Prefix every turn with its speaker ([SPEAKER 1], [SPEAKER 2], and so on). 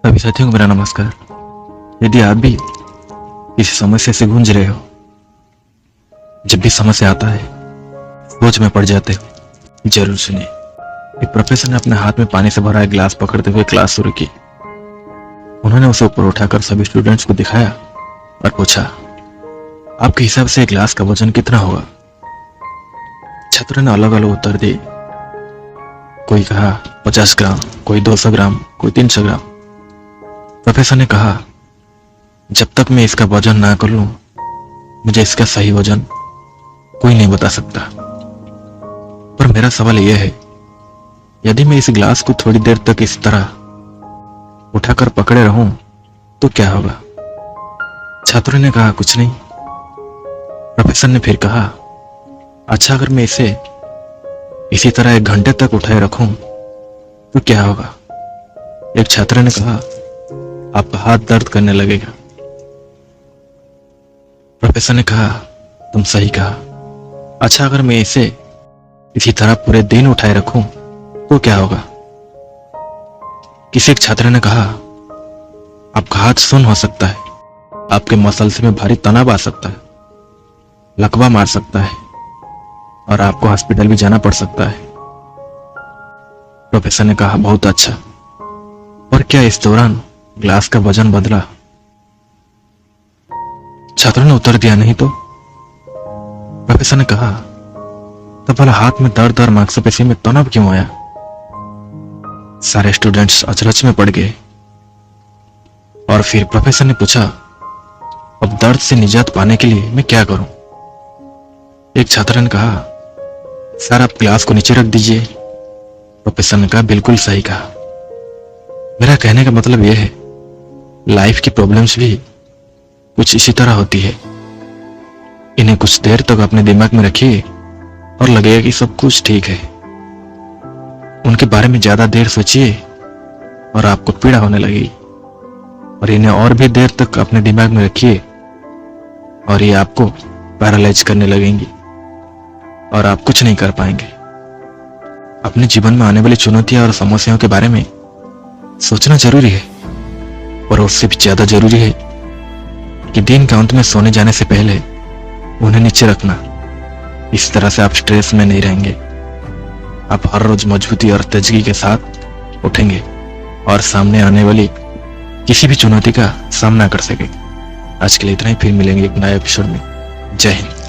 [SPEAKER 1] सभी साथियों को मेरा नमस्कार। यदि आप भी किसी समस्या से गूंज रहे हो, जब भी समस्या आता है सोच में पड़ जाते हो, जरूर सुनिए। एक प्रोफेसर ने अपने हाथ में पानी से भरा एक गिलास पकड़ते हुए क्लास शुरू की। उन्होंने उसे ऊपर उठाकर सभी स्टूडेंट्स को दिखाया और पूछा, आपके हिसाब से एक गिलास का वजन कितना होगा? छात्रों ने अलग अलग उत्तर दिए। कोई कहा 50 ग्राम, कोई 200 ग्राम, कोई 300 ग्राम। प्रोफेसर ने कहा, जब तक मैं इसका वजन ना कर लूं, मुझे इसका सही वजन कोई नहीं बता सकता। पर मेरा सवाल यह है, यदि मैं इस गिलास को थोड़ी देर तक इस तरह उठाकर पकड़े रहूं तो क्या होगा? छात्रों ने कहा, कुछ नहीं। प्रोफेसर ने फिर कहा, अच्छा, अगर मैं इसे इसी तरह 1 घंटे तक उठाए रखूं तो क्या होगा? एक छात्र ने कहा, आपका हाथ दर्द करने लगेगा। प्रोफेसर ने कहा, तुम सही कहा। अच्छा, अगर मैं इसे इसी तरह पूरे दिन उठाए रखूं तो क्या होगा? किसी एक छात्र ने कहा, आपका हाथ सुन्न हो सकता है, आपके मसल्स में भारी तनाव आ सकता है, लकवा मार सकता है और आपको हॉस्पिटल भी जाना पड़ सकता है। प्रोफेसर ने कहा, बहुत अच्छा। और क्या इस दौरान ग्लास का वजन बदला? छात्रों ने उत्तर दिया, नहीं तो। प्रोफेसर ने कहा, तब भला हाथ में दर्द और मांसपेशी में तनाव क्यों आया? सारे स्टूडेंट्स अचरज में पड़ गए। और फिर प्रोफेसर ने पूछा, अब दर्द से निजात पाने के लिए मैं क्या करूं? एक छात्र ने कहा, सर आप ग्लास को नीचे रख दीजिए। प्रोफेसर ने कहा, बिल्कुल सही कहा। मेरा कहने का मतलब यह है, लाइफ की प्रॉब्लम्स भी कुछ इसी तरह होती है। इन्हें कुछ देर तक अपने दिमाग में रखिए और लगेगा कि सब कुछ ठीक है। उनके बारे में ज्यादा देर सोचिए और आपको पीड़ा होने लगेगी। और इन्हें और भी देर तक अपने दिमाग में रखिए और ये आपको पैरालाइज करने लगेंगी और आप कुछ नहीं कर पाएंगे। अपने जीवन में आने वाली चुनौतियां और समस्याओं के बारे में सोचना जरूरी है, पर उससे भी ज्यादा जरूरी है कि दिन के अंत में सोने जाने से पहले उन्हें नीचे रखना। इस तरह से आप स्ट्रेस में नहीं रहेंगे। आप हर रोज मजबूती और तेजगी के साथ उठेंगे और सामने आने वाली किसी भी चुनौती का सामना कर सकेंगे। आज के लिए इतना ही, फिर मिलेंगे एक नए एपिसोड में। जय हिंद।